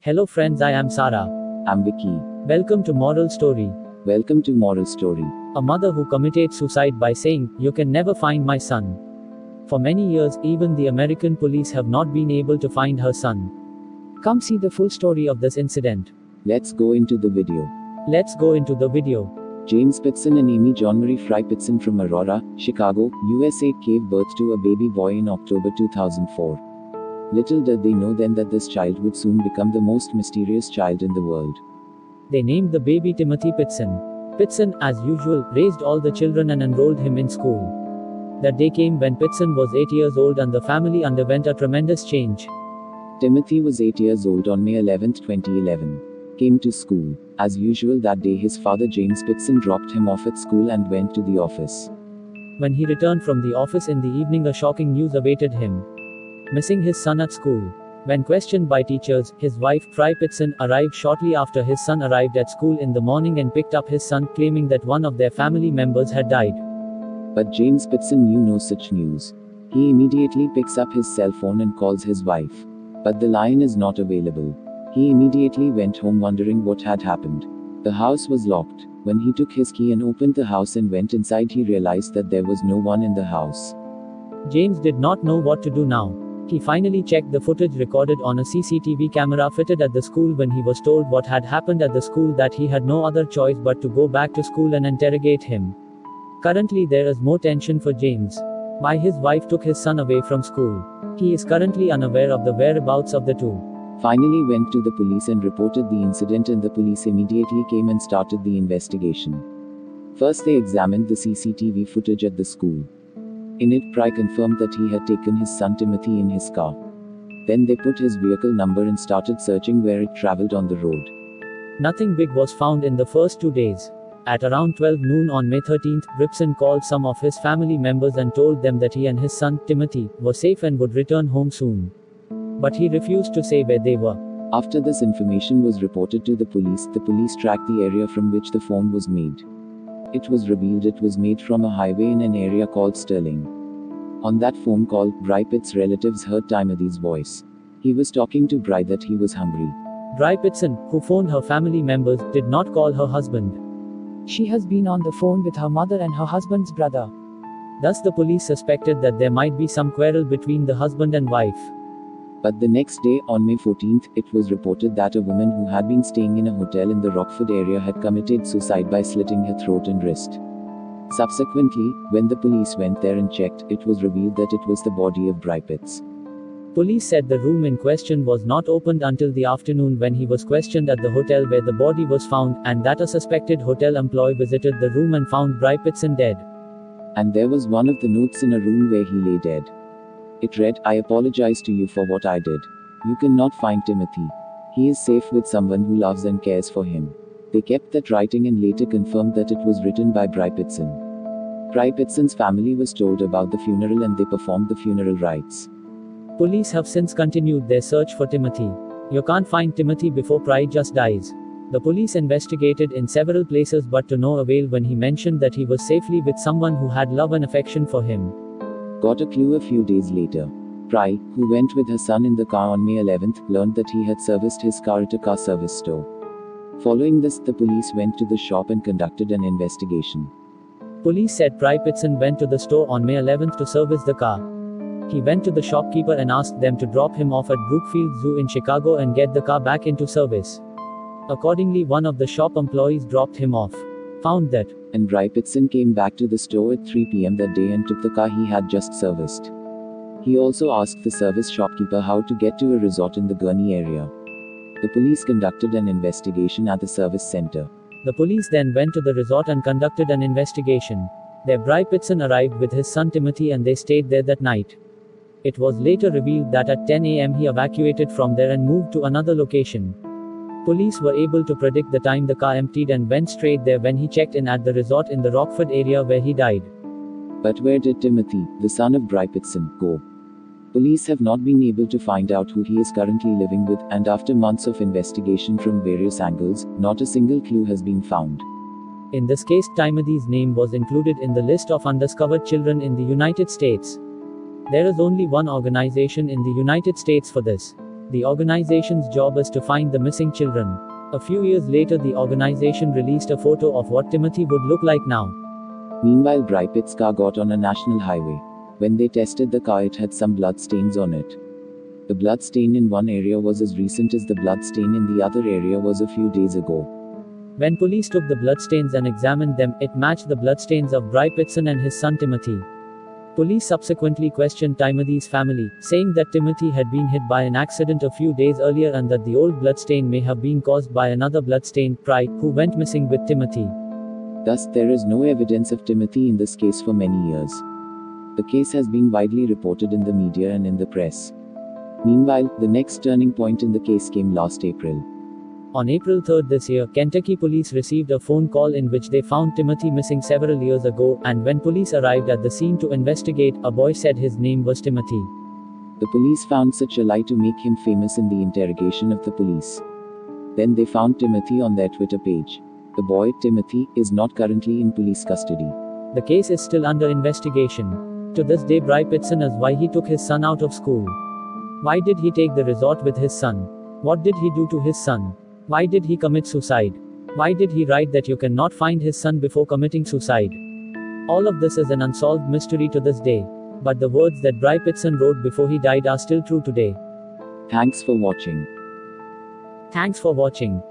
Hello friends, I am Sarah. I'm Vicky. Welcome to Moral Story. Welcome to Moral Story. A mother who committed suicide by saying, "You can never find my son." For many years, even the American police have not been able to find her son. Come see the full story of this incident. Let's go into the video. Let's go into the video. James Pitson and Amy John Marie Fry Pitson from Aurora, Chicago, USA gave birth to a baby boy in October 2004. Little did they know then that this child would soon become the most mysterious child in the world. They named the baby Timothy Pitson. Pitson, as usual, raised all the children and enrolled him in school. That day came when Pitson was 8 years old and the family underwent a tremendous change. Timothy was 8 years old on May 11, 2011. Came to school. As usual that day his father James Pitson dropped him off at school and went to the office. When he returned from the office in the evening, a shocking news awaited him. Missing his son at school. When questioned by teachers, his wife, Fry Pitson, arrived shortly after his son arrived at school in the morning and picked up his son, claiming that one of their family members had died. But James Pitson knew no such news. He immediately picks up his cell phone and calls his wife. But the line is not available. He immediately went home wondering what had happened. The house was locked. When he took his key and opened the house and went inside, he realized that there was no one in the house. James did not know what to do now. He finally checked the footage recorded on a CCTV camera fitted at the school when he was told what had happened at the school, that he had no other choice but to go back to school and interrogate him. Currently there is more tension for James. Why his wife took his son away from school. He is currently unaware of the whereabouts of the two. Finally went to the police and reported the incident, and the police immediately came and started the investigation. First they examined the CCTV footage at the school. In it, Fry confirmed that he had taken his son Timothy in his car. Then they put his vehicle number and started searching where it traveled on the road. Nothing big was found in the first 2 days. At around 12 noon on May 13th, Pitson called some of his family members and told them that he and his son, Timothy, were safe and would return home soon. But he refused to say where they were. After this information was reported to the police tracked the area from which the phone was made. It was revealed it was made from a highway in an area called Sterling. On that phone call, Fry Pitts' relatives heard Timothy's voice. He was talking to Fry that he was hungry. Fry Pitson, who phoned her family members, did not call her husband. She has been on the phone with her mother and her husband's brother. Thus the police suspected that there might be some quarrel between the husband and wife. But the next day, on May 14th, it was reported that a woman who had been staying in a hotel in the Rockford area had committed suicide by slitting her throat and wrist. Subsequently, when the police went there and checked, it was revealed that it was the body of Fry Pitts. Police said the room in question was not opened until the afternoon when he was questioned at the hotel where the body was found, and that a suspected hotel employee visited the room and found Fry Pitson dead. And there was one of the notes in a room where he lay dead. It read, "I apologize to you for what I did. You cannot find Timothy. He is safe with someone who loves and cares for him." They kept that writing and later confirmed that it was written by Fry Pitson. Fry Pitson's family was told about the funeral and they performed the funeral rites. Police have since continued their search for Timothy. You can't find Timothy before Fry just dies. The police investigated in several places but to no avail when he mentioned that he was safely with someone who had love and affection for him. Got a clue a few days later. Fry, who went with her son in the car on May 11th, learned that he had serviced his car at a car service store. Following this, the police went to the shop and conducted an investigation. Police said Fry Pitson went to the store on May 11th to service the car. He went to the shopkeeper and asked them to drop him off at Brookfield Zoo in Chicago and get the car back into service. Accordingly, one of the shop employees dropped him off. Found that. And Fry Pitson came back to the store at 3 p.m. that day and took the car he had just serviced. He also asked the service shopkeeper how to get to a resort in the Gurney area. The police conducted an investigation at the service center. The police then went to the resort and conducted an investigation. There Fry Pitson arrived with his son Timothy and they stayed there that night. It was later revealed that at 10 a.m. he evacuated from there and moved to another location. Police were able to predict the time the car emptied and went straight there when he checked in at the resort in the Rockford area where he died. But where did Timothy, the son of Fry Pitson, go? Police have not been able to find out who he is currently living with, and after months of investigation from various angles, not a single clue has been found. In this case, Timothy's name was included in the list of undiscovered children in the United States. There is only one organization in the United States for this. The organization's job is to find the missing children. A few years later, the organization released a photo of what Timothy would look like now. Meanwhile, Brad Pitt's car got on a national highway. When they tested the car, it had some blood stains on it. The blood stain in one area was as recent as the blood stain in the other area was a few days ago. When police took the bloodstains and examined them, it matched the bloodstains of Bry Pitson and his son Timothy. Police subsequently questioned Timothy's family, saying that Timothy had been hit by an accident a few days earlier and that the old bloodstain may have been caused by another bloodstain, Pry, who went missing with Timothy. Thus, there is no evidence of Timothy in this case for many years. The case has been widely reported in the media and in the press. Meanwhile, the next turning point in the case came last April. On April 3 this year, Kentucky police received a phone call in which they found Timothy missing several years ago, and when police arrived at the scene to investigate, a boy said his name was Timothy. The police found such a lie to make him famous in the interrogation of the police. Then they found Timothy on their Twitter page. The boy, Timothy, is not currently in police custody. The case is still under investigation. To this day, Bry Pitson asks why he took his son out of school. Why did he take the resort with his son? What did he do to his son? Why did he commit suicide? Why did he write that you cannot find his son before committing suicide? All of this is an unsolved mystery to this day. But the words that Bry Pitson wrote before he died are still true today. Thanks for watching. Thanks for watching.